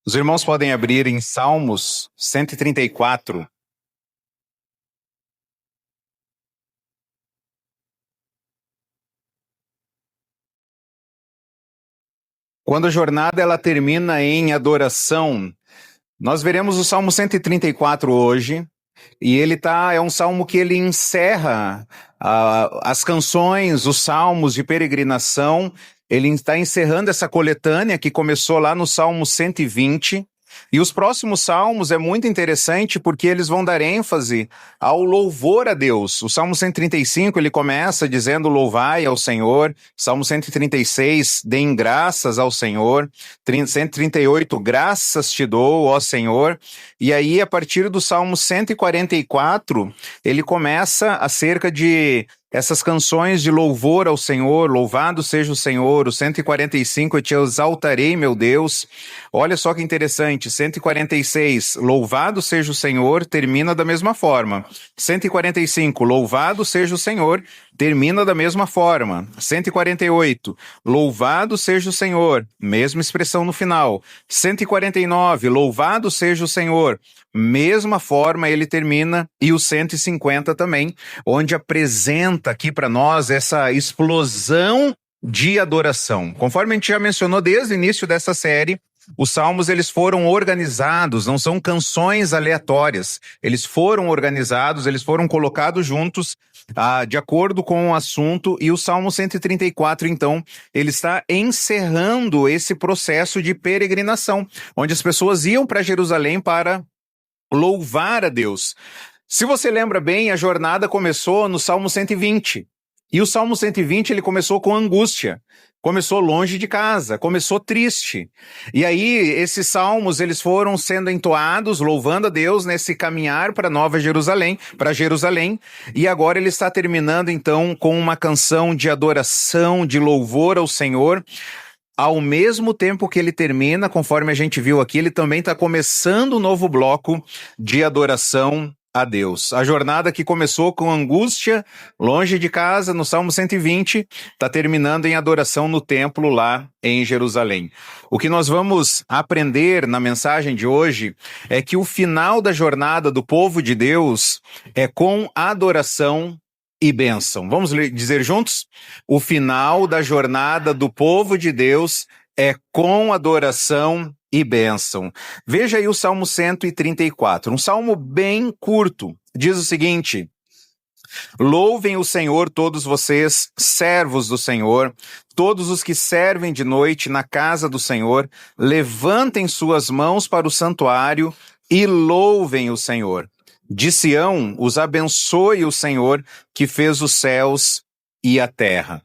Os irmãos podem abrir em Salmos 134. Quando a jornada ela termina em adoração, nós veremos o Salmo 134 hoje, e é um salmo que ele encerra as canções, os salmos de peregrinação. Ele está encerrando essa coletânea que começou lá no Salmo 120. E os próximos salmos é muito interessante porque eles vão dar ênfase ao louvor a Deus. O Salmo 135 ele começa dizendo louvai ao Senhor. Salmo 136, deem graças ao Senhor. 138, graças te dou, ó Senhor. E aí, a partir do Salmo 144, ele começa acerca de essas canções de louvor ao Senhor, louvado seja o Senhor. O 145, eu te exaltarei, meu Deus. Olha só que interessante, 146, louvado seja o Senhor, termina da mesma forma. 145, louvado seja o Senhor, termina da mesma forma. 148, louvado seja o Senhor, mesma expressão no final. 149, louvado seja o Senhor, mesma forma ele termina. E o 150 também, onde apresenta aqui para nós essa explosão de adoração. Conforme a gente já mencionou desde o início dessa série, os salmos eles foram organizados, não são canções aleatórias. Eles foram organizados, eles foram colocados juntos de acordo com o assunto. E o Salmo 134, então, ele está encerrando esse processo de peregrinação, onde as pessoas iam para Jerusalém para louvar a Deus. Se você lembra bem, a jornada começou no Salmo 120. E o Salmo 120 ele começou com angústia. Começou longe de casa, começou triste. E aí, esses salmos, eles foram sendo entoados, louvando a Deus nesse caminhar para Nova Jerusalém, para Jerusalém. E agora ele está terminando, então, com uma canção de adoração, de louvor ao Senhor. Ao mesmo tempo que ele termina, conforme a gente viu aqui, ele também está começando um novo bloco de adoração a Deus. A jornada que começou com angústia, longe de casa, no Salmo 120, está terminando em adoração no templo lá em Jerusalém. O que nós vamos aprender na mensagem de hoje é que o final da jornada do povo de Deus é com adoração e bênção. Vamos dizer juntos? O final da jornada do povo de Deus é com adoração e bênção. Veja aí o Salmo 134, um salmo bem curto. Diz o seguinte: louvem o Senhor todos vocês, servos do Senhor, todos os que servem de noite na casa do Senhor, levantem suas mãos para o santuário e louvem o Senhor. De Sião, os abençoe o Senhor, que fez os céus e a terra.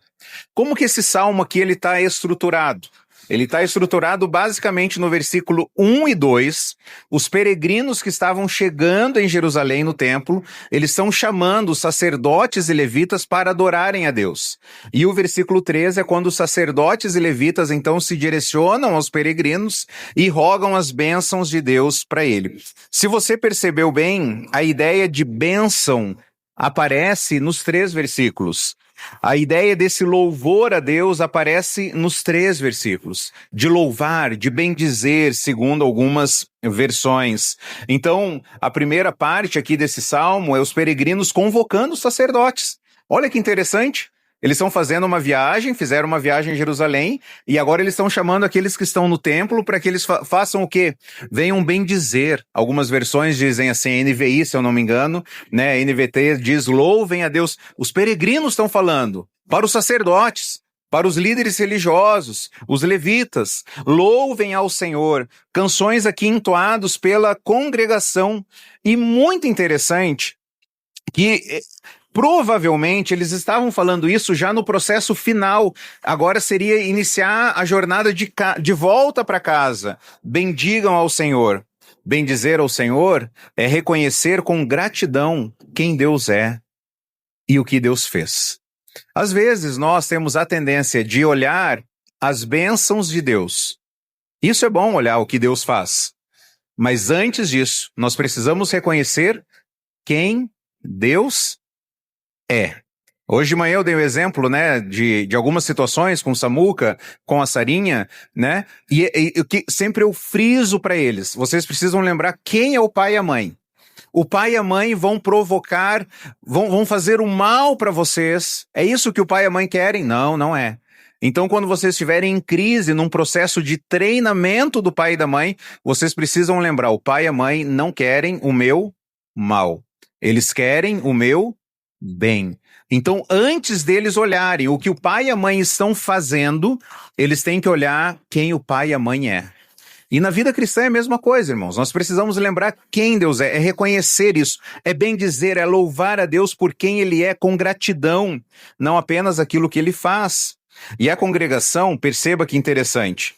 Como que esse salmo aqui ele está estruturado? Ele está estruturado basicamente no versículo 1 e 2. Os peregrinos que estavam chegando em Jerusalém no templo, eles estão chamando os sacerdotes e levitas para adorarem a Deus. E o versículo 3 é quando os sacerdotes e levitas então se direcionam aos peregrinos e rogam as bênçãos de Deus para ele. Se você percebeu bem, a ideia de bênção aparece nos 3 versículos. A ideia desse louvor a Deus aparece nos 3 versículos. De louvar, de bendizer, segundo algumas versões. Então, a primeira parte aqui desse salmo é os peregrinos convocando os sacerdotes. Olha que interessante. Eles estão fazendo uma viagem, fizeram uma viagem em Jerusalém, e agora eles estão chamando aqueles que estão no templo para que eles façam o quê? Venham bendizer. Algumas versões dizem assim, NVI, se eu não me engano, né? NVT diz, louvem a Deus. Os peregrinos estão falando para os sacerdotes, para os líderes religiosos, os levitas, louvem ao Senhor. Canções aqui entoadas pela congregação. E muito interessante que provavelmente eles estavam falando isso já no processo final. Agora seria iniciar a jornada de volta para casa. Bendigam ao Senhor. Bendizer ao Senhor é reconhecer com gratidão quem Deus é e o que Deus fez. Às vezes nós temos a tendência de olhar as bênçãos de Deus. Isso é bom, olhar o que Deus faz. Mas antes disso, nós precisamos reconhecer quem Deus é. Hoje de manhã eu dei o exemplo, né, de algumas situações com o Samuca, com a Sarinha, né, e o que sempre eu friso para eles, vocês precisam lembrar quem é o pai e a mãe. O pai e a mãe vão provocar, vão fazer o mal para vocês. É isso que o pai e a mãe querem? Não, não é. Então, quando vocês estiverem em crise, num processo de treinamento do pai e da mãe, vocês precisam lembrar, o pai e a mãe não querem o meu mal. Eles querem o meu bem. Então, antes deles olharem o que o pai e a mãe estão fazendo, eles têm que olhar quem o pai e a mãe é. E na vida cristã é a mesma coisa, irmãos. Nós precisamos lembrar quem Deus é reconhecer isso, é bem dizer, é louvar a Deus por quem Ele é, com gratidão, não apenas aquilo que Ele faz. E a congregação, perceba que interessante,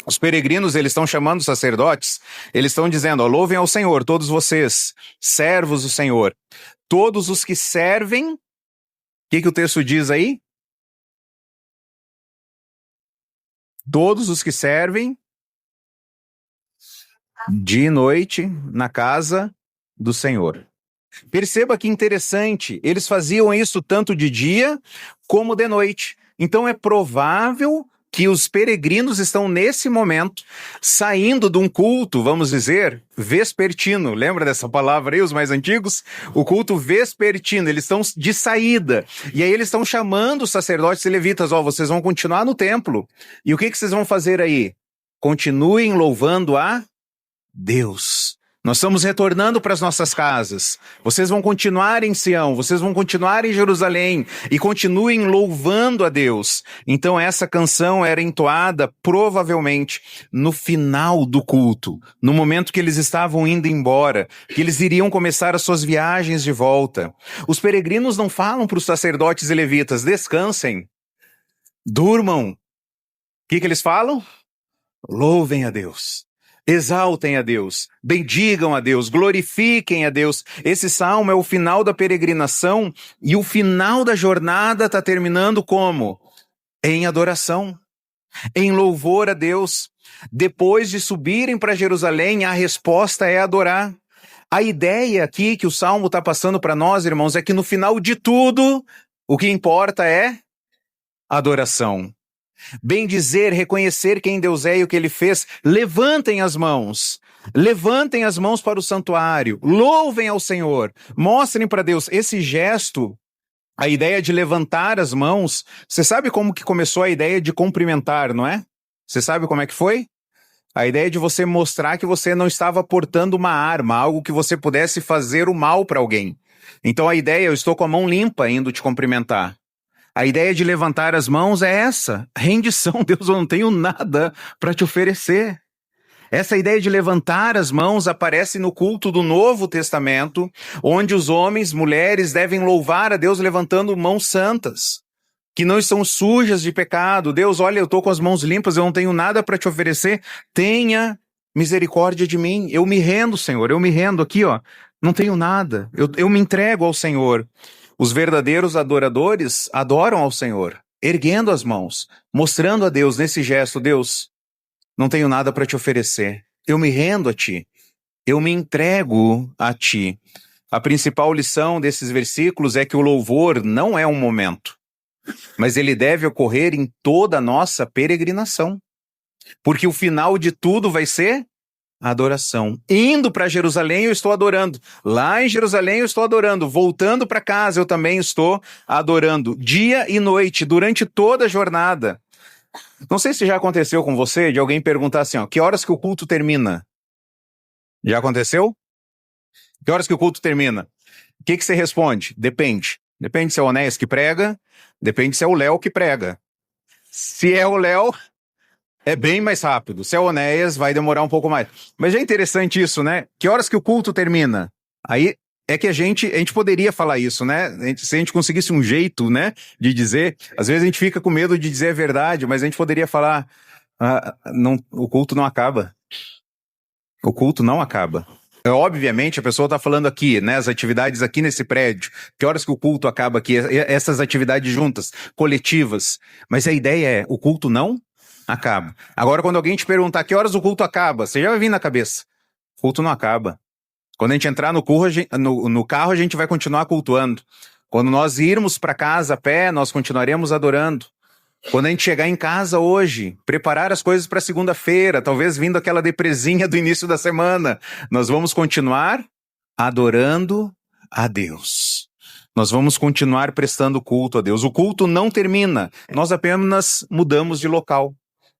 os peregrinos, eles estão chamando os sacerdotes, eles estão dizendo, ó, louvem ao Senhor, todos vocês, servos do Senhor, todos os que servem, o que o texto diz aí? Todos os que servem de noite na casa do Senhor. Perceba que interessante, eles faziam isso tanto de dia como de noite. Então é provável que os peregrinos estão nesse momento saindo de um culto, vamos dizer, vespertino. Lembra dessa palavra aí, os mais antigos? O culto vespertino, eles estão de saída. E aí eles estão chamando os sacerdotes e levitas, ó, vocês vão continuar no templo. E o que vocês vão fazer aí? Continuem louvando a Deus. Nós estamos retornando para as nossas casas. Vocês vão continuar em Sião, vocês vão continuar em Jerusalém e continuem louvando a Deus. Então essa canção era entoada provavelmente no final do culto, no momento que eles estavam indo embora, que eles iriam começar as suas viagens de volta. Os peregrinos não falam para os sacerdotes e levitas, descansem, durmam. O que eles falam? Louvem a Deus. Exaltem a Deus, bendigam a Deus, glorifiquem a Deus. Esse salmo é o final da peregrinação e o final da jornada está terminando como? Em adoração, em louvor a Deus. Depois de subirem para Jerusalém, a resposta é adorar. A ideia aqui que o salmo está passando para nós, irmãos, é que no final de tudo, o que importa é adoração. Bem dizer, reconhecer quem Deus é e o que Ele fez. Levantem as mãos para o santuário, louvem ao Senhor, mostrem para Deus. Esse gesto, a ideia de levantar as mãos, você sabe como que começou a ideia de cumprimentar, não é? Você sabe como é que foi? A ideia de você mostrar que você não estava portando uma arma, algo que você pudesse fazer o mal para alguém. Então a ideia, eu estou com a mão limpa indo te cumprimentar. A ideia de levantar as mãos é essa, rendição. Deus, eu não tenho nada para te oferecer. Essa ideia de levantar as mãos aparece no culto do Novo Testamento, onde os homens, mulheres devem louvar a Deus levantando mãos santas, que não estão sujas de pecado. Deus, olha, eu estou com as mãos limpas, eu não tenho nada para te oferecer, tenha misericórdia de mim. Eu me rendo, Senhor, eu me rendo aqui, ó, não tenho nada, eu me entrego ao Senhor. Os verdadeiros adoradores adoram ao Senhor, erguendo as mãos, mostrando a Deus nesse gesto, Deus, não tenho nada para te oferecer, eu me rendo a Ti, eu me entrego a Ti. A principal lição desses versículos é que o louvor não é um momento, mas ele deve ocorrer em toda a nossa peregrinação, porque o final de tudo vai ser adoração. Indo para Jerusalém eu estou adorando. Lá em Jerusalém eu estou adorando. Voltando para casa eu também estou adorando. Dia e noite, durante toda a jornada. Não sei se já aconteceu com você de alguém perguntar assim, ó, que horas que o culto termina? Já aconteceu? Que horas que o culto termina? O que você responde? Depende. Depende se é o Onéas que prega, depende se é o Léo que prega. Se é o Léo, é bem mais rápido. Se é o Onéas, vai demorar um pouco mais. Mas é interessante isso, né? Que horas que o culto termina? Aí é que a gente poderia falar isso, né? Se a gente conseguisse um jeito, né, de dizer, às vezes a gente fica com medo de dizer a verdade, mas a gente poderia falar, não, o culto não acaba. O culto não acaba. Obviamente, a pessoa está falando aqui, né, as atividades aqui nesse prédio, que horas que o culto acaba aqui, essas atividades juntas, coletivas. Mas a ideia é, o culto não acaba. Agora, quando alguém te perguntar que horas o culto acaba, você já vai vir na cabeça. O culto não acaba. Quando a gente entrar no carro, a gente vai continuar cultuando. Quando nós irmos para casa a pé, nós continuaremos adorando. Quando a gente chegar em casa hoje, preparar as coisas para segunda-feira, talvez vindo aquela depresinha do início da semana, nós vamos continuar adorando a Deus. Nós vamos continuar prestando culto a Deus. O culto não termina, nós apenas mudamos de local.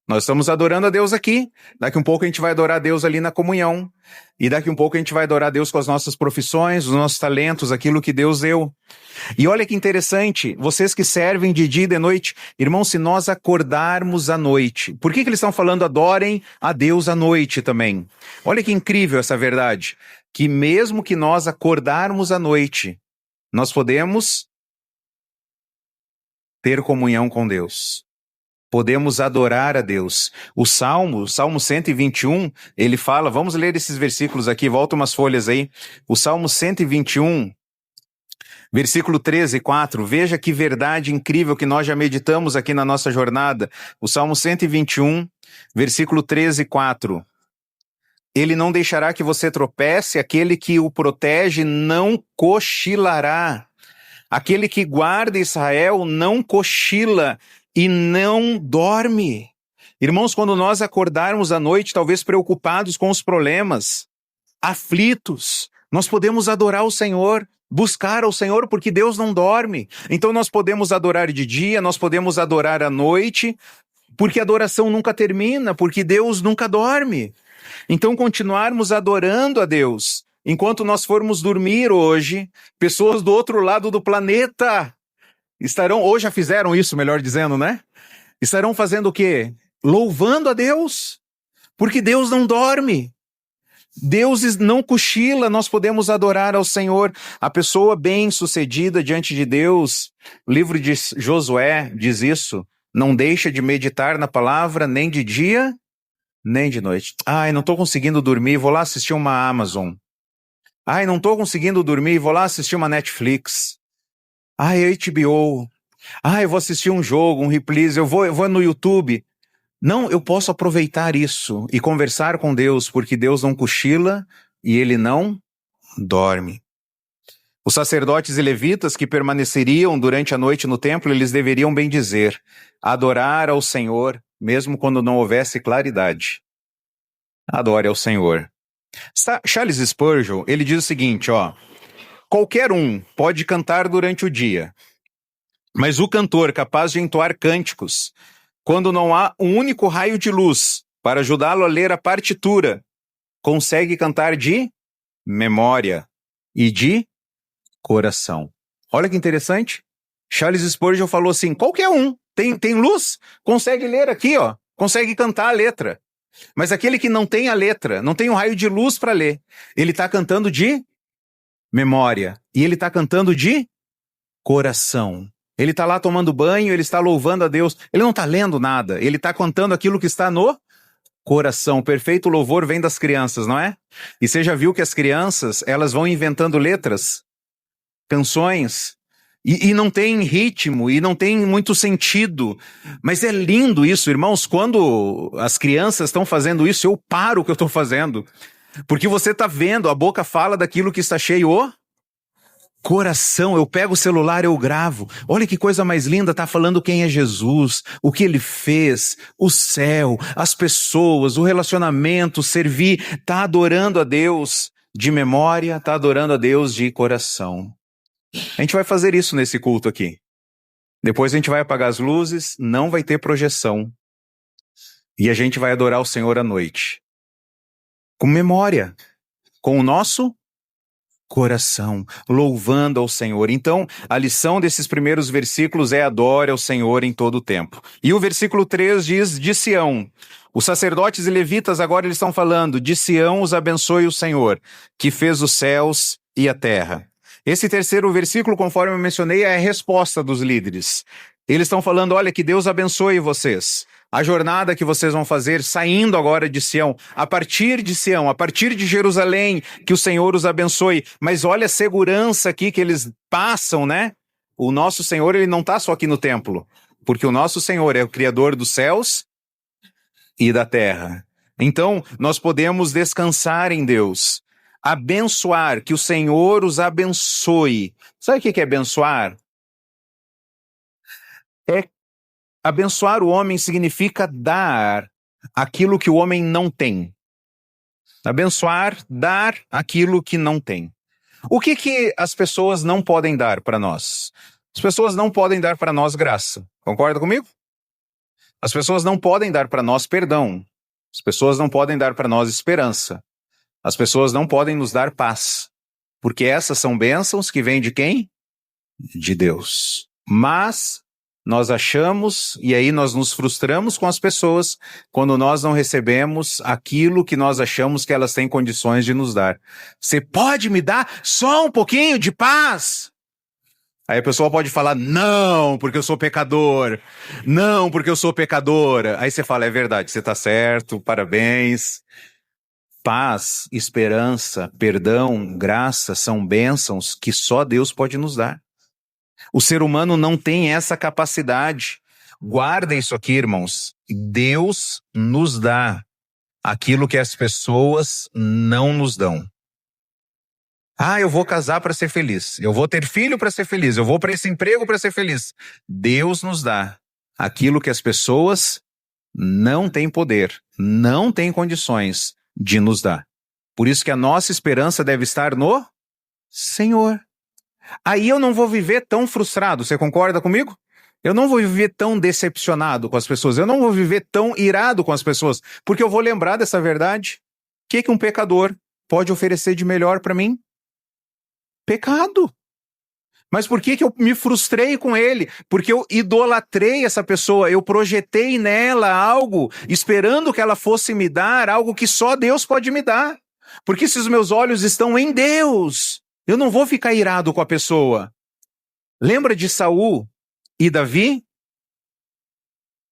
Nós estamos adorando a Deus aqui, daqui um pouco a gente vai adorar a Deus ali na comunhão, e daqui um pouco a gente vai adorar a Deus com as nossas profissões, os nossos talentos, aquilo que Deus deu. E olha que interessante, vocês que servem de dia e de noite, irmãos, se nós acordarmos à noite, por que eles estão falando adorem a Deus à noite também? Olha que incrível essa verdade, que mesmo que nós acordarmos à noite, nós podemos ter comunhão com Deus. Podemos adorar a Deus. O Salmo 121, ele fala, vamos ler esses versículos aqui, volta umas folhas aí. O Salmo 121, versículo 13 e 4, veja que verdade incrível que nós já meditamos aqui na nossa jornada. O Salmo 121, versículo 13 e 4. Ele não deixará que você tropece, aquele que o protege não cochilará. Aquele que guarda Israel não cochila e não dorme. Irmãos, quando nós acordarmos à noite, talvez preocupados com os problemas, aflitos, nós podemos adorar o Senhor, buscar ao Senhor, porque Deus não dorme. Então nós podemos adorar de dia, nós podemos adorar à noite, porque a adoração nunca termina, porque Deus nunca dorme. Então continuarmos adorando a Deus. Enquanto nós formos dormir hoje, pessoas do outro lado do planeta estarão, ou já fizeram isso, melhor dizendo, né? Estarão fazendo o quê? Louvando a Deus, porque Deus não dorme. Deus não cochila, nós podemos adorar ao Senhor. A pessoa bem-sucedida diante de Deus, o livro de Josué diz isso, não deixa de meditar na palavra nem de dia, nem de noite. Ai, não estou conseguindo dormir, vou lá assistir uma Amazon. Ai, não estou conseguindo dormir, vou lá assistir uma Netflix. Ai, HBO. Ai, eu vou assistir um jogo, um reprise, eu vou no YouTube. Não, eu posso aproveitar isso e conversar com Deus, porque Deus não cochila e Ele não dorme. Os sacerdotes e levitas que permaneceriam durante a noite no templo, eles deveriam bem dizer, adorar ao Senhor, mesmo quando não houvesse claridade. Adore ao Senhor. Charles Spurgeon, ele diz o seguinte, qualquer um pode cantar durante o dia, mas o cantor capaz de entoar cânticos, quando não há um único raio de luz para ajudá-lo a ler a partitura, consegue cantar de memória e de coração. Olha que interessante. Charles Spurgeon falou assim, qualquer um, tem luz, consegue ler aqui, consegue cantar a letra. Mas aquele que não tem a letra, não tem um raio de luz para ler, ele está cantando de memória e ele está cantando de coração. Ele está lá tomando banho, ele está louvando a Deus, ele não está lendo nada, ele está cantando aquilo que está no coração. O perfeito louvor vem das crianças, não é? E você já viu que as crianças, elas vão inventando letras, canções, e não tem ritmo, e não tem muito sentido. Mas é lindo isso, irmãos, quando as crianças estão fazendo isso, eu paro o que eu estou fazendo. Porque você está vendo, a boca fala daquilo que está cheio, o coração, eu pego o celular, eu gravo. Olha que coisa mais linda, tá falando quem é Jesus, o que ele fez, o céu, as pessoas, o relacionamento, servir, tá adorando a Deus de memória, tá adorando a Deus de coração. A gente vai fazer isso nesse culto aqui. Depois a gente vai apagar as luzes, não vai ter projeção. E a gente vai adorar o Senhor à noite. Com memória, com o nosso coração, louvando ao Senhor. Então, a lição desses primeiros versículos é adore ao Senhor em todo o tempo. E o versículo 3 diz, de Sião. Os sacerdotes e levitas agora eles estão falando, de Sião os abençoe o Senhor, que fez os céus e a terra. Esse terceiro versículo, conforme eu mencionei, é a resposta dos líderes. Eles estão falando, olha, que Deus abençoe vocês. A jornada que vocês vão fazer saindo agora de Sião, a partir de Sião, a partir de Jerusalém, que o Senhor os abençoe. Mas olha a segurança aqui que eles passam, né? O nosso Senhor, ele não está só aqui no templo, porque o nosso Senhor é o Criador dos céus e da terra. Então, nós podemos descansar em Deus. Abençoar, que o Senhor os abençoe. Sabe o que é abençoar? É abençoar o homem significa dar aquilo que o homem não tem. Abençoar, dar aquilo que não tem. O que as pessoas não podem dar para nós? As pessoas não podem dar para nós graça. Concorda comigo? As pessoas não podem dar para nós perdão. As pessoas não podem dar para nós esperança. As pessoas não podem nos dar paz. Porque essas são bênçãos que vêm de quem? De Deus. Mas nós achamos, e aí nós nos frustramos com as pessoas quando nós não recebemos aquilo que nós achamos que elas têm condições de nos dar. Você pode me dar só um pouquinho de paz? Aí a pessoa pode falar, não, porque eu sou pecador. Não, porque eu sou pecadora. Aí você fala, é verdade, você está certo, parabéns. Paz, esperança, perdão, graça são bênçãos que só Deus pode nos dar. O ser humano não tem essa capacidade. Guarda isso aqui, irmãos. Deus nos dá aquilo que as pessoas não nos dão. Ah, eu vou casar para ser feliz. Eu vou ter filho para ser feliz. Eu vou para esse emprego para ser feliz. Deus nos dá aquilo que as pessoas não têm poder, não têm condições de nos dar. Por isso que a nossa esperança deve estar no Senhor. Aí eu não vou viver tão frustrado, você concorda comigo? Eu não vou viver tão decepcionado com as pessoas, eu não vou viver tão irado com as pessoas, porque eu vou lembrar dessa verdade. O que um pecador pode oferecer de melhor para mim? Pecado. Mas por que eu me frustrei com ele? Porque eu idolatrei essa pessoa, eu projetei nela algo, esperando que ela fosse me dar algo que só Deus pode me dar. Porque se os meus olhos estão em Deus, eu não vou ficar irado com a pessoa. Lembra de Saul e Davi?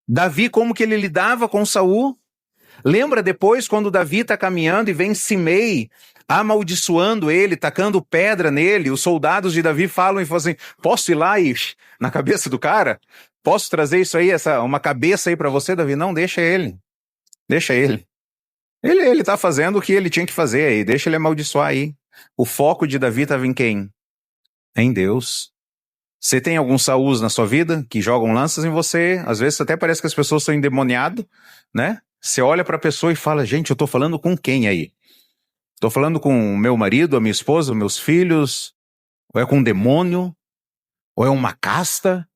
Davi, como que ele lidava com Saul? Lembra depois quando Davi está caminhando e vem Simei amaldiçoando ele, tacando pedra nele, os soldados de Davi falam e falam assim, posso ir lá e na cabeça do cara? Posso trazer isso aí, uma cabeça aí para você, Davi? Não, deixa ele. Deixa ele. Ele tá fazendo o que ele tinha que fazer aí, deixa ele amaldiçoar aí. O foco de Davi estava em quem? Em Deus. Você tem alguns Saús na sua vida que jogam lanças em você, às vezes até parece que as pessoas são endemoniadas, né? Você olha para a pessoa e fala, gente, eu tô falando com quem aí? Tô falando com o meu marido, a minha esposa, meus filhos? Ou é com um demônio? Ou é uma casta?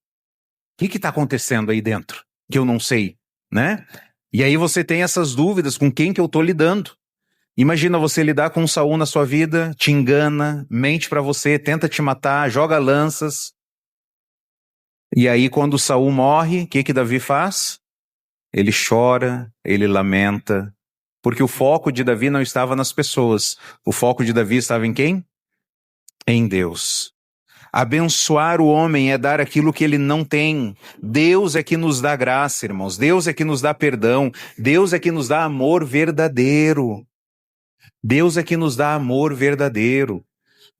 O que tá acontecendo aí dentro? Que eu não sei, né? E aí você tem essas dúvidas com quem que eu tô lidando. Imagina você lidar com um Saul na sua vida, te engana, mente para você, tenta te matar, joga lanças. E aí quando Saul morre, o que Davi faz? Ele chora, ele lamenta, porque o foco de Davi não estava nas pessoas. O foco de Davi estava em quem? Em Deus. Abençoar o homem é dar aquilo que ele não tem. Deus é que nos dá graça, irmãos. Deus é que nos dá perdão. Deus é que nos dá amor verdadeiro. Deus é que nos dá amor verdadeiro.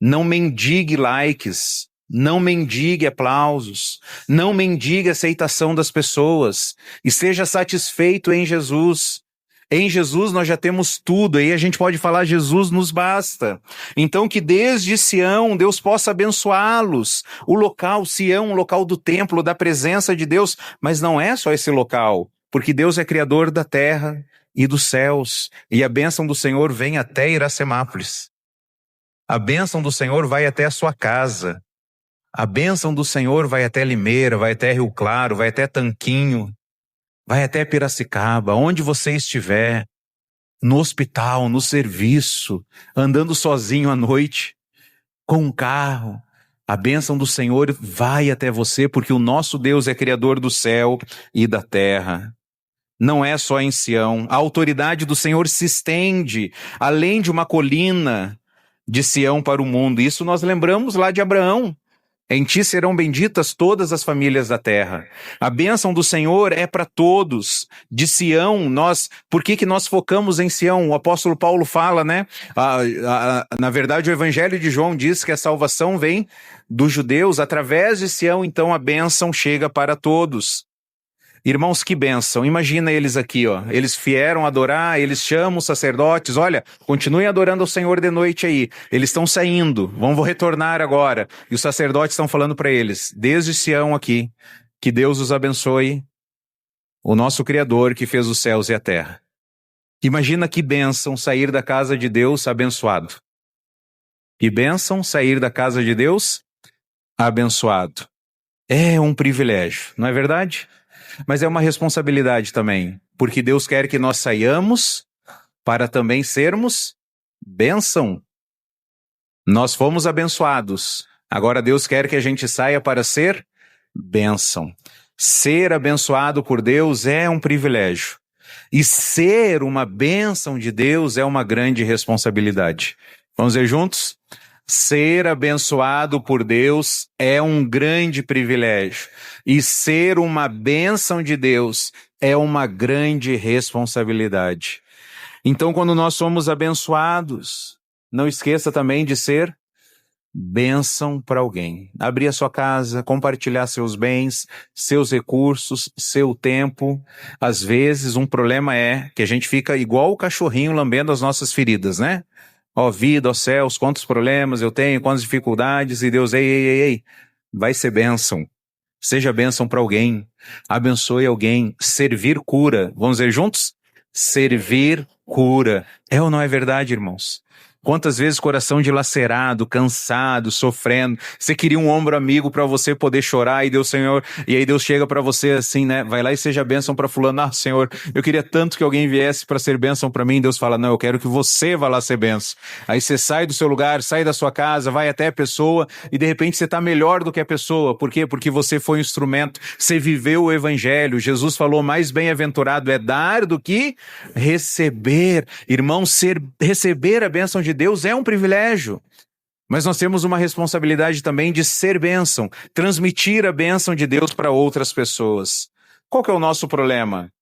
Não mendigue likes. Não mendigue aplausos, não mendigue aceitação das pessoas, esteja satisfeito em Jesus. Em Jesus nós já temos tudo, aí a gente pode falar, Jesus nos basta. Então que desde Sião Deus possa abençoá-los. O local, Sião, o local do templo, da presença de Deus, mas não é só esse local, porque Deus é criador da terra e dos céus, e a bênção do Senhor vem até Iracemápolis. A bênção do Senhor vai até a sua casa. A bênção do Senhor vai até Limeira, vai até Rio Claro, vai até Tanquinho, vai até Piracicaba, onde você estiver, no hospital, no serviço, andando sozinho à noite, com um carro. A bênção do Senhor vai até você, porque o nosso Deus é criador do céu e da terra. Não é só em Sião. A autoridade do Senhor se estende além de uma colina de Sião para o mundo. Isso nós lembramos lá de Abraão. Em ti serão benditas todas as famílias da terra. A bênção do Senhor é para todos. De Sião, por que nós focamos em Sião? O apóstolo Paulo fala, né? Na verdade, o Evangelho de João diz que a salvação vem dos judeus. Através de Sião, então, a bênção chega para todos. Irmãos, que bênção. Imagina eles aqui, ó. Eles vieram adorar, eles chamam os sacerdotes. Olha, continuem adorando ao Senhor de noite aí. Eles estão saindo, vão retornar agora. E os sacerdotes estão falando para eles, desde Sião aqui, que Deus os abençoe, o nosso Criador que fez os céus e a terra. Imagina que bênção sair da casa de Deus abençoado. Que bênção sair da casa de Deus abençoado. É um privilégio, não é verdade? Mas é uma responsabilidade também, porque Deus quer que nós saiamos para também sermos bênção. Nós fomos abençoados, agora Deus quer que a gente saia para ser bênção. Ser abençoado por Deus é um privilégio, e ser uma bênção de Deus é uma grande responsabilidade. Vamos ver juntos? Ser abençoado por Deus é um grande privilégio. E ser uma bênção de Deus é uma grande responsabilidade. Então, quando nós somos abençoados, não esqueça também de ser bênção para alguém. Abrir a sua casa, compartilhar seus bens, seus recursos, seu tempo. Às vezes, um problema é que a gente fica igual o cachorrinho lambendo as nossas feridas, né? Ó vida, ó céus, quantos problemas eu tenho, quantas dificuldades, e Deus, ei, vai ser bênção. Seja bênção para alguém, abençoe alguém, servir cura. Vamos ver juntos? Servir cura. É ou não é verdade, irmãos? Quantas vezes coração dilacerado, cansado, sofrendo, você queria um ombro amigo para você poder chorar, e Deus, Senhor, e aí Deus chega para você assim, né? Vai lá e seja bênção para fulano. Ah, Senhor, eu queria tanto que alguém viesse para ser bênção para mim. Deus fala, não, eu quero que você vá lá ser bênção. Aí você sai do seu lugar, sai da sua casa, vai até a pessoa, e de repente você está melhor do que a pessoa. Por quê? Porque você foi um instrumento, você viveu o evangelho. Jesus falou, mais bem-aventurado é dar do que receber. Irmão, receber a bênção de Deus é um privilégio, mas nós temos uma responsabilidade também de ser bênção, transmitir a bênção de Deus para outras pessoas. Qual que é o nosso problema?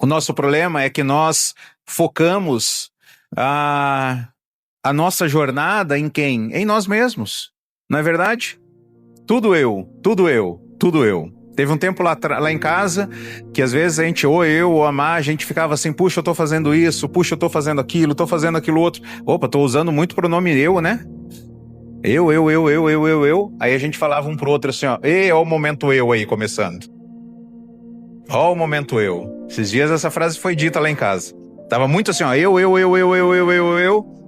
O nosso problema é que nós focamos a nossa jornada em quem? Em nós mesmos, não é verdade? Tudo eu. Teve um tempo lá em casa que às vezes a gente, ou eu ou a Má, a gente ficava assim, puxa, eu tô fazendo isso, puxa, eu tô fazendo aquilo, tô fazendo aquilo outro. Opa, tô usando muito o pronome eu, né? Eu. Aí a gente falava um pro outro assim, ó, ei, ó o momento eu aí começando. Ó o momento eu. Esses dias essa frase foi dita lá em casa. Tava muito assim, ó, eu.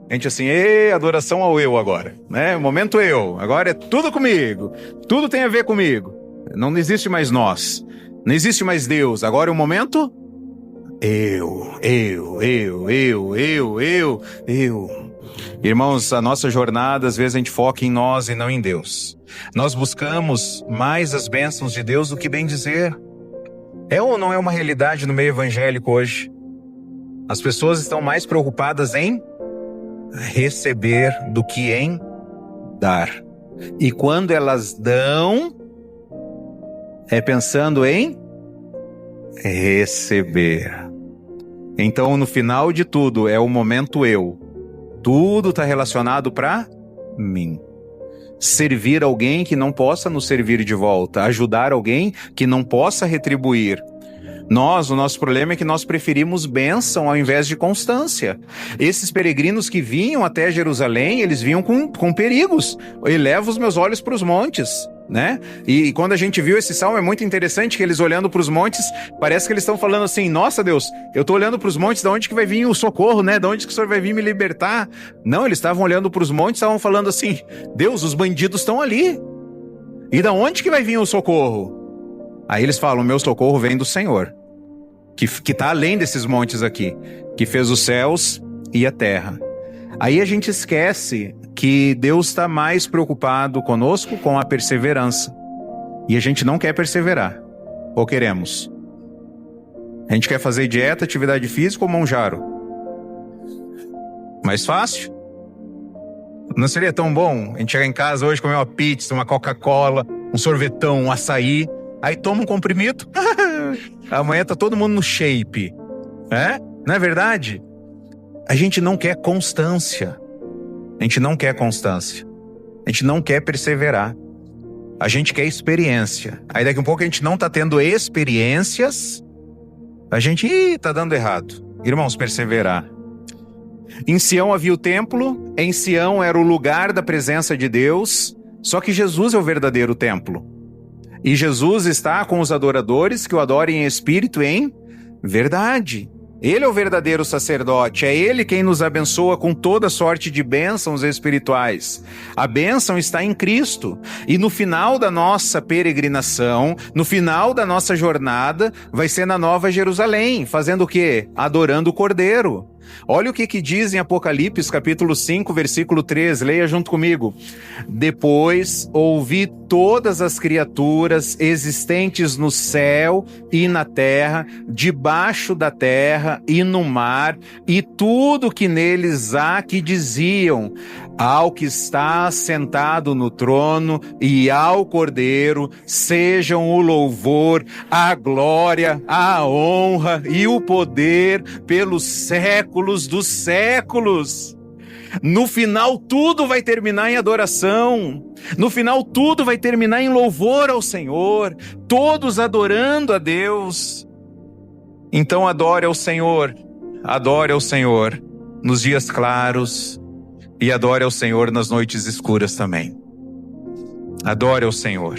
A gente assim, ei, adoração ao eu agora, né? Momento eu. Agora é tudo comigo. Tudo tem a ver comigo. Não existe mais nós. Não existe mais Deus. Agora é o momento eu. Irmãos, a nossa jornada, às vezes a gente foca em nós e não em Deus. Nós buscamos mais as bênçãos de Deus do que bem dizer. É ou não é uma realidade no meio evangélico hoje? As pessoas estão mais preocupadas em receber do que em dar. E quando elas dão, é pensando em receber. Então, no final de tudo, é o momento eu. Tudo está relacionado para mim. Servir alguém que não possa nos servir de volta. Ajudar alguém que não possa retribuir. O nosso problema é que nós preferimos bênção ao invés de constância. Esses peregrinos que vinham até Jerusalém, eles vinham com perigos. Elevo os meus olhos para os montes, né? E quando a gente viu esse salmo, é muito interessante que eles olhando para os montes, parece que eles estão falando assim, nossa Deus, eu estou olhando para os montes, de onde que vai vir o socorro, né? De onde que o Senhor vai vir me libertar? Não, eles estavam olhando para os montes, estavam falando assim, Deus, os bandidos estão ali. E da onde que vai vir o socorro? Aí eles falam, meu socorro vem do Senhor, que está além desses montes aqui, que fez os céus e a terra. Aí a gente esquece que Deus está mais preocupado conosco com a perseverança. E a gente não quer perseverar. Ou queremos? A gente quer fazer dieta, atividade física ou monjaro? Mais fácil? Não seria tão bom a gente chegar em casa hoje, comer uma pizza, uma Coca-Cola, um sorvetão, um açaí, aí toma um comprimido, amanhã tá todo mundo no shape. Não é verdade? A gente não quer constância. A gente não quer perseverar. A gente quer experiência. Aí daqui a um pouco a gente não está tendo experiências, a gente, está dando errado. Irmãos, perseverar. Em Sião havia o templo, em Sião era o lugar da presença de Deus, só que Jesus é o verdadeiro templo. E Jesus está com os adoradores que o adorem em espírito e em verdade. Ele é o verdadeiro sacerdote, é Ele quem nos abençoa com toda sorte de bênçãos espirituais. A bênção está em Cristo. E no final da nossa peregrinação, no final da nossa jornada, vai ser na Nova Jerusalém, fazendo o quê? Adorando o Cordeiro. Olha o que diz em Apocalipse, capítulo 5, versículo 3, leia junto comigo. Depois ouvi todas as criaturas existentes no céu e na terra, debaixo da terra e no mar, e tudo que neles há, que diziam: ao que está sentado no trono e ao Cordeiro sejam o louvor, a glória, a honra e o poder pelos séculos dos séculos. No final tudo vai terminar em adoração. No final tudo vai terminar em louvor ao Senhor, todos adorando a Deus. Então adore ao Senhor nos dias claros e adore ao Senhor nas noites escuras também. Adore ao Senhor.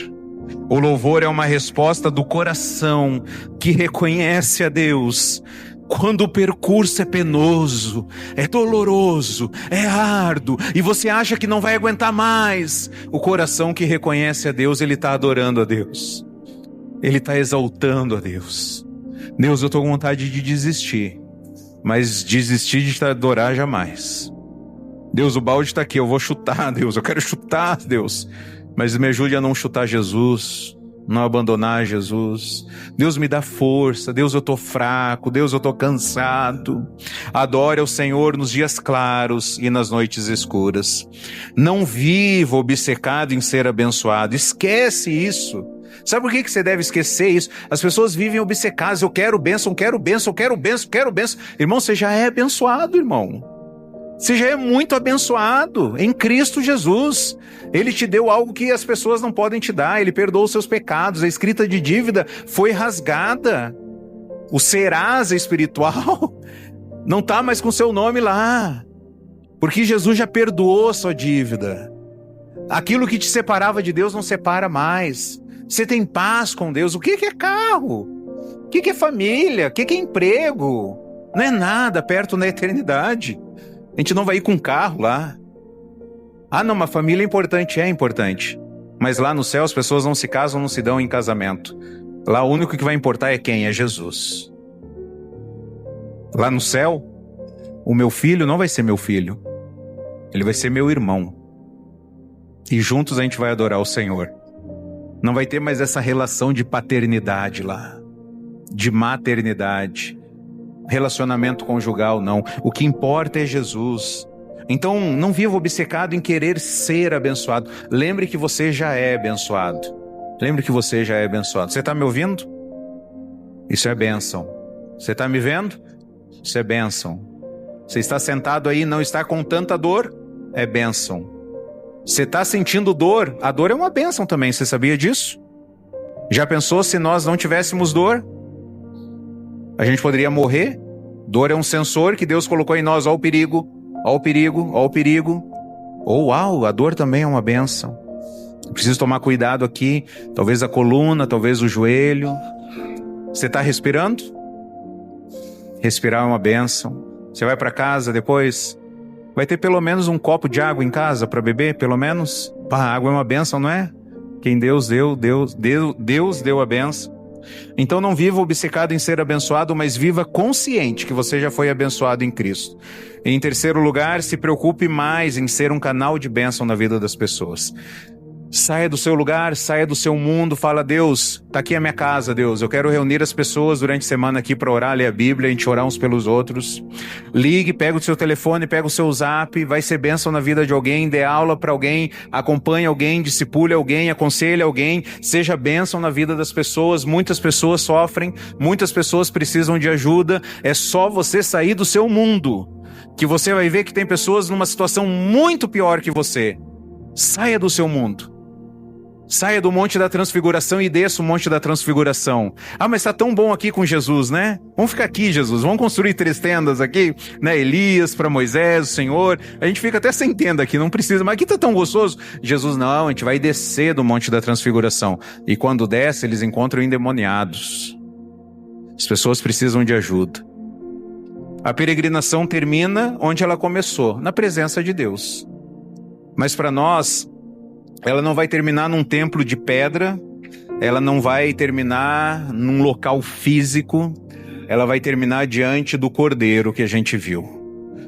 O louvor é uma resposta do coração que reconhece a Deus. Quando o percurso é penoso, é doloroso, é árduo, e você acha que não vai aguentar mais, o coração que reconhece a Deus, ele está adorando a Deus. Ele está exaltando a Deus. Deus, eu estou com vontade de desistir, mas desistir de te adorar jamais. Deus, o balde está aqui, eu vou chutar, Deus, eu quero chutar, Deus, mas me ajude a não chutar Jesus, não abandonar Jesus. Deus, me dá força. Deus, eu estou fraco. Deus, eu estou cansado. Adore ao Senhor nos dias claros e nas noites escuras. Não viva obcecado em ser abençoado. Esquece isso. Sabe por que você deve esquecer isso? As pessoas vivem obcecadas. Eu quero bênção, quero bênção, quero bênção, quero bênção. Irmão, você já é abençoado, irmão. Você já é muito abençoado em Cristo Jesus. Ele te deu algo que as pessoas não podem te dar. Ele perdoou os seus pecados. A escrita de dívida foi rasgada. O Serasa espiritual não está mais com seu nome lá. Porque Jesus já perdoou a sua dívida. Aquilo que te separava de Deus não separa mais. Você tem paz com Deus. O que é carro? O que é família? O que é emprego? Não é nada perto na eternidade. A gente não vai ir com carro lá. Ah, não, uma família é importante. Mas lá no céu as pessoas não se casam, não se dão em casamento. Lá o único que vai importar é quem? É Jesus. Lá no céu, o meu filho não vai ser meu filho. Ele vai ser meu irmão. E juntos a gente vai adorar o Senhor. Não vai ter mais essa relação de paternidade lá. De maternidade. Relacionamento conjugal, não. O que importa é Jesus. Então, não viva obcecado em querer ser abençoado. Lembre que você já é abençoado. Lembre que você já é abençoado. Você está me ouvindo? Isso é bênção. Você está me vendo? Isso é bênção. Você está sentado aí e não está com tanta dor? É bênção. Você está sentindo dor? A dor é uma bênção também. Você sabia disso? Já pensou se nós não tivéssemos dor? A gente poderia morrer? Dor é um sensor que Deus colocou em nós. Ó o perigo, ó o perigo, ó o perigo. Oh, uau, a dor também é uma bênção. Preciso tomar cuidado aqui. Talvez a coluna, talvez o joelho. Você está respirando? Respirar é uma bênção. Você vai para casa depois? Vai ter pelo menos um copo de água em casa para beber, pelo menos? Pá, a água é uma bênção, não é? Quem Deus deu a bênção. Então não viva obcecado em ser abençoado, mas viva consciente que você já foi abençoado em Cristo. Em terceiro lugar, se preocupe mais em ser um canal de bênção na vida das pessoas. Saia do seu lugar, saia do seu mundo, fala: Deus, tá aqui a minha casa, Deus, eu quero reunir as pessoas durante a semana aqui para orar, ler a Bíblia, a gente orar uns pelos outros. Ligue, pega o seu telefone, pega o seu zap, vai ser bênção na vida de alguém, dê aula para alguém, acompanhe alguém, discipule alguém, aconselhe alguém, seja bênção na vida das pessoas. Muitas pessoas sofrem, muitas pessoas precisam de ajuda. É só você sair do seu mundo que você vai ver que tem pessoas numa situação muito pior que você. Saia do seu mundo. Saia do Monte da Transfiguração e desça o Monte da Transfiguração. Ah, mas está tão bom aqui com Jesus, né? Vamos ficar aqui, Jesus. Vamos construir 3 tendas aqui, né? Elias para Moisés, o Senhor. A gente fica até sem tenda aqui, não precisa. Mas aqui está tão gostoso. Jesus, não, a gente vai descer do Monte da Transfiguração. E quando desce, eles encontram endemoniados. As pessoas precisam de ajuda. A peregrinação termina onde ela começou, na presença de Deus. Mas para nós, ela não vai terminar num templo de pedra, ela não vai terminar num local físico, ela vai terminar diante do Cordeiro que a gente viu.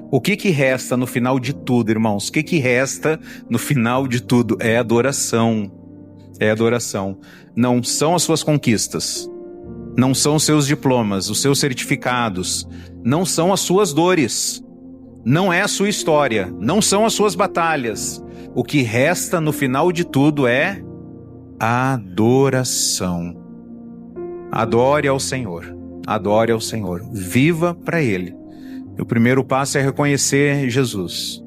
O que resta no final de tudo, irmãos? O que resta no final de tudo? É adoração. É adoração. Não são as suas conquistas, não são os seus diplomas, os seus certificados, não são as suas dores, não é a sua história, não são as suas batalhas. O que resta no final de tudo é adoração. Adore ao Senhor, adore ao Senhor, viva para Ele. O primeiro passo é reconhecer Jesus.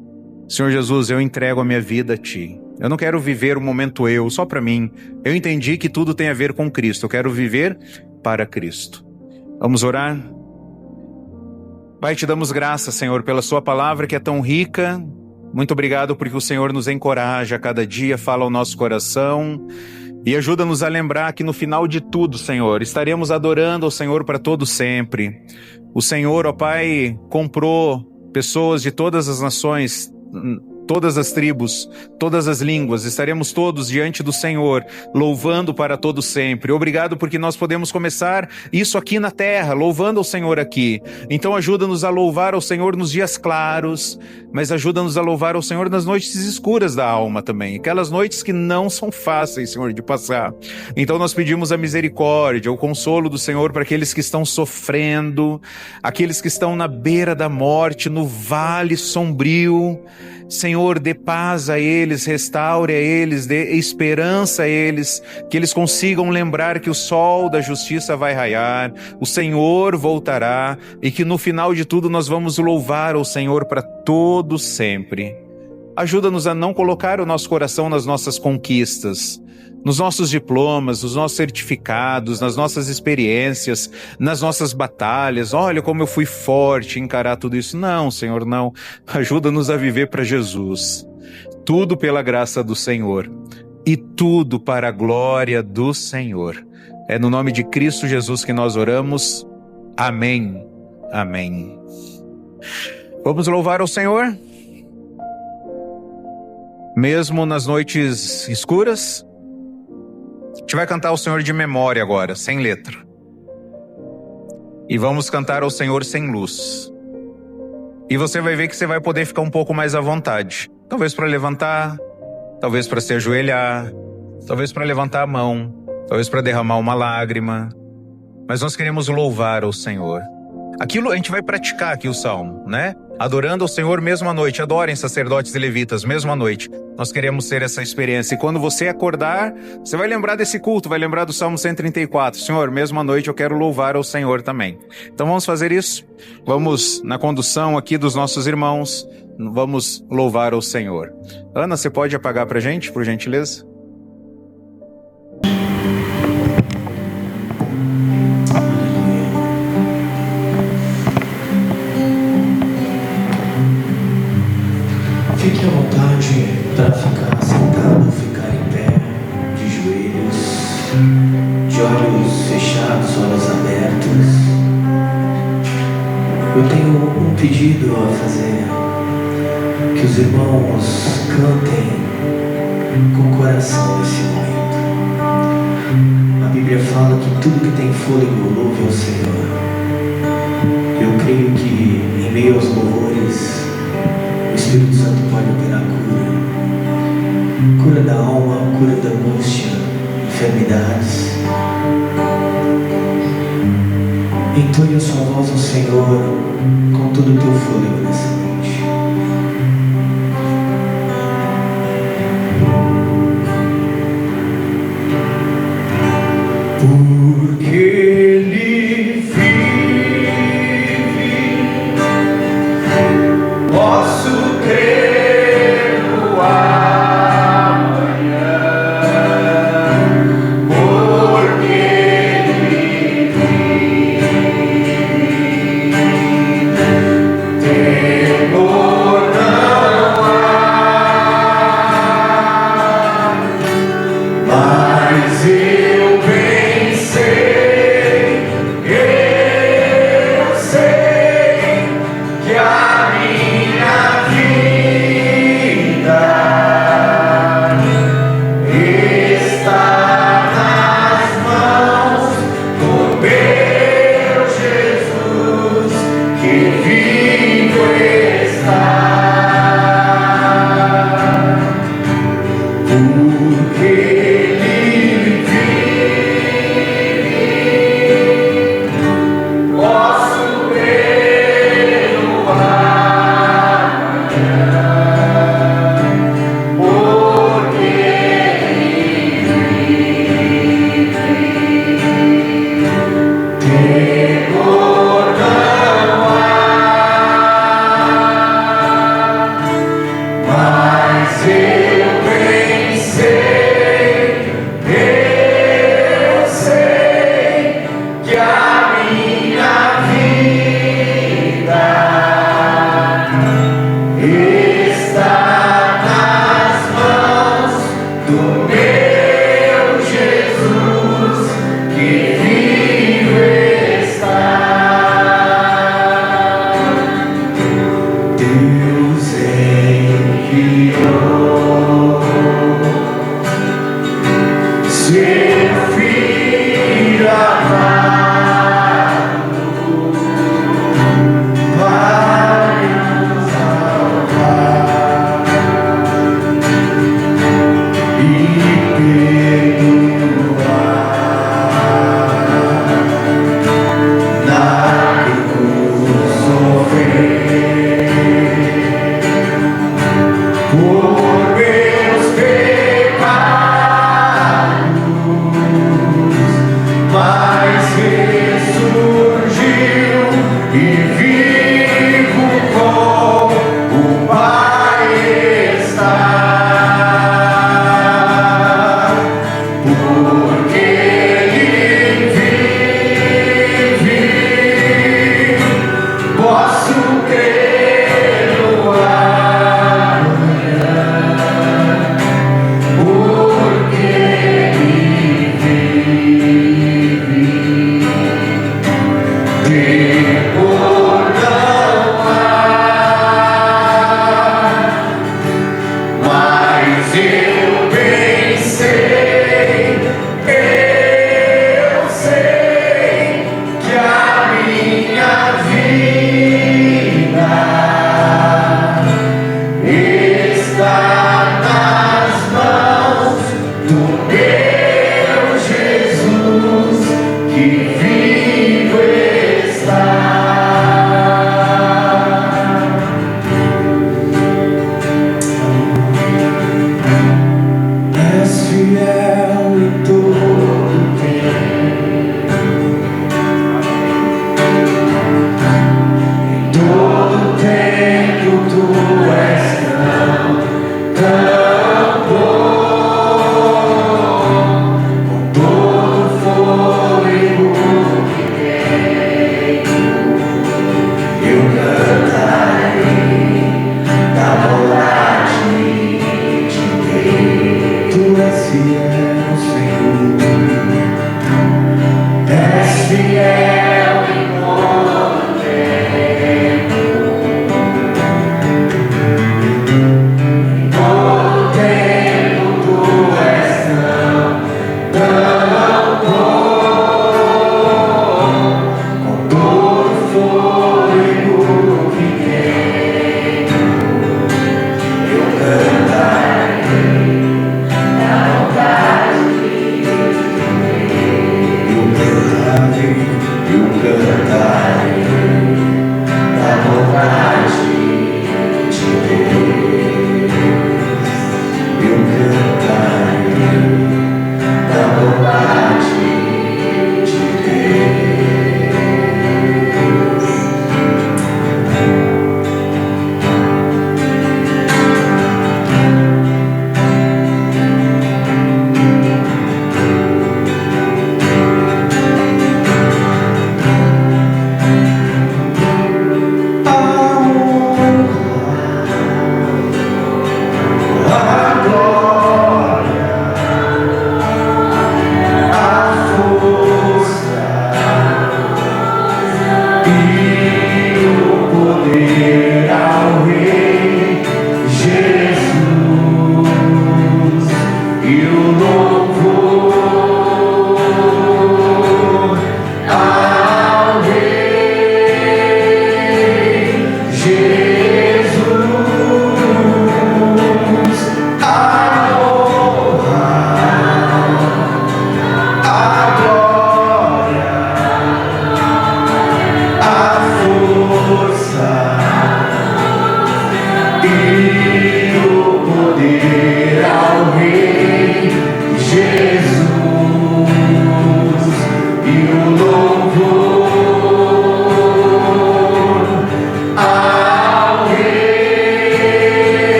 Senhor Jesus, eu entrego a minha vida a Ti. Eu não quero viver o momento eu, só para mim. Eu entendi que tudo tem a ver com Cristo, eu quero viver para Cristo. Vamos orar? Pai, Te damos graças, Senhor, pela Sua palavra que é tão rica. Muito obrigado porque o Senhor nos encoraja a cada dia, fala ao nosso coração e ajuda-nos a lembrar que no final de tudo, Senhor, estaremos adorando ao Senhor para todo sempre. O Senhor, ó Pai, comprou pessoas de todas as nações, todas as tribos, todas as línguas, estaremos todos diante do Senhor, louvando para todo sempre. Obrigado porque nós podemos começar isso aqui na terra, louvando ao Senhor aqui. Então ajuda-nos a louvar ao Senhor nos dias claros, mas ajuda-nos a louvar ao Senhor nas noites escuras da alma também, aquelas noites que não são fáceis, Senhor, de passar. Então nós pedimos a misericórdia, o consolo do Senhor para aqueles que estão sofrendo, aqueles que estão na beira da morte, no vale sombrio. Senhor, dê paz a eles, restaure a eles, dê esperança a eles, que eles consigam lembrar que o sol da justiça vai raiar, o Senhor voltará e que no final de tudo nós vamos louvar ao Senhor para todo sempre. Ajuda-nos a não colocar o nosso coração nas nossas conquistas, nos nossos diplomas, nos nossos certificados, nas nossas experiências, nas nossas batalhas. Olha como eu fui forte em encarar tudo isso. Não, Senhor, não. Ajuda-nos a viver para Jesus. Tudo pela graça do Senhor e tudo para a glória do Senhor. É no nome de Cristo Jesus que nós oramos. Amém. Amém. Vamos louvar ao Senhor? Mesmo nas noites escuras? A gente vai cantar ao Senhor de memória agora, sem letra. E vamos cantar ao Senhor sem luz. E você vai ver que você vai poder ficar um pouco mais à vontade. Talvez para levantar, talvez para se ajoelhar, talvez para levantar a mão, talvez para derramar uma lágrima. Mas nós queremos louvar ao Senhor. Aquilo a gente vai praticar aqui o Salmo, né? Adorando ao Senhor mesmo à noite. Adorem sacerdotes e levitas mesmo à noite. Nós queremos ter essa experiência. E quando você acordar, você vai lembrar desse culto, vai lembrar do Salmo 134. Senhor, mesmo à noite eu quero louvar ao Senhor também. Então vamos fazer isso? Vamos na condução aqui dos nossos irmãos. Vamos louvar ao Senhor. Ana, você pode apagar pra gente, por gentileza? Fique à vontade para ficar sentado, ficar em pé, de joelhos, de olhos fechados, olhos abertos. Eu tenho um pedido a fazer, que os irmãos cantem com o coração nesse momento. A Bíblia fala que tudo que tem fôlego louve ao Senhor. Eu creio que em meio aos louvores, o Espírito Santo pode operar cura da alma, cura da angústia, enfermidades. Entoie a sua voz ao Senhor com todo o teu fôlego nessa noite. Porque Ele vive, posso crer no amanhã.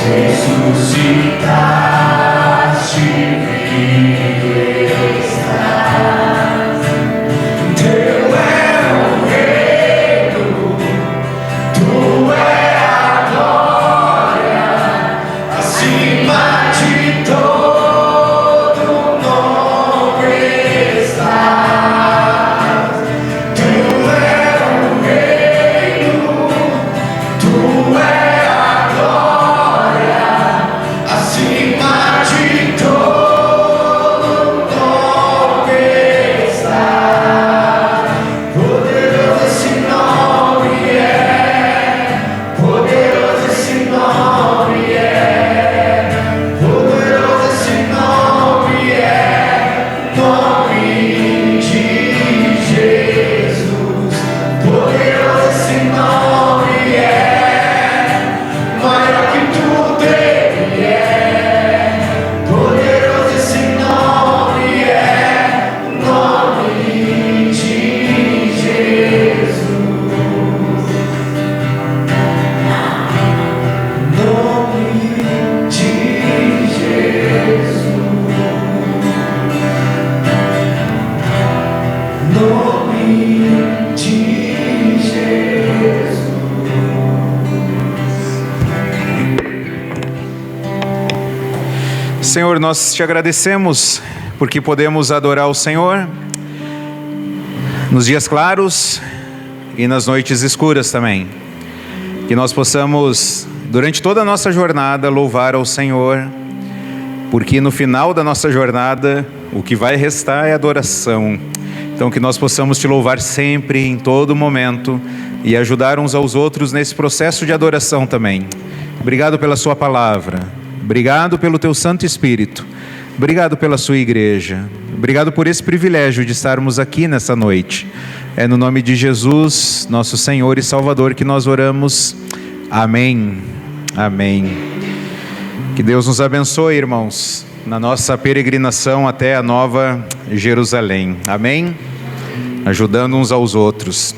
ressuscitaste, vivo estás. Teu é o reino, tu é a glória, acima de todo nome estás. Teu é o reino, tu é a glória, acima de todo nome estás. Poderoso esse nome é, poderoso esse nome é, poderoso esse nome é, nome de Jesus. Poderoso esse nome é, maior que tudo ele é. Poderoso esse nome é, nome de Jesus. Nome de Jesus. Nome de Jesus. Senhor, nós te agradecemos porque podemos adorar o Senhor nos dias claros e nas noites escuras também. Que nós possamos, durante toda a nossa jornada, louvar ao Senhor, porque no final da nossa jornada, o que vai restar é adoração. Então que nós possamos te louvar sempre, em todo momento, e ajudar uns aos outros nesse processo de adoração também. Obrigado pela sua palavra. Obrigado pelo teu Santo Espírito. Obrigado pela sua igreja. Obrigado por esse privilégio de estarmos aqui nessa noite. É no nome de Jesus, nosso Senhor e Salvador, que nós oramos. Amém. Amém. Que Deus nos abençoe, irmãos, na nossa peregrinação até a Nova Jerusalém. Amém? Ajudando uns aos outros.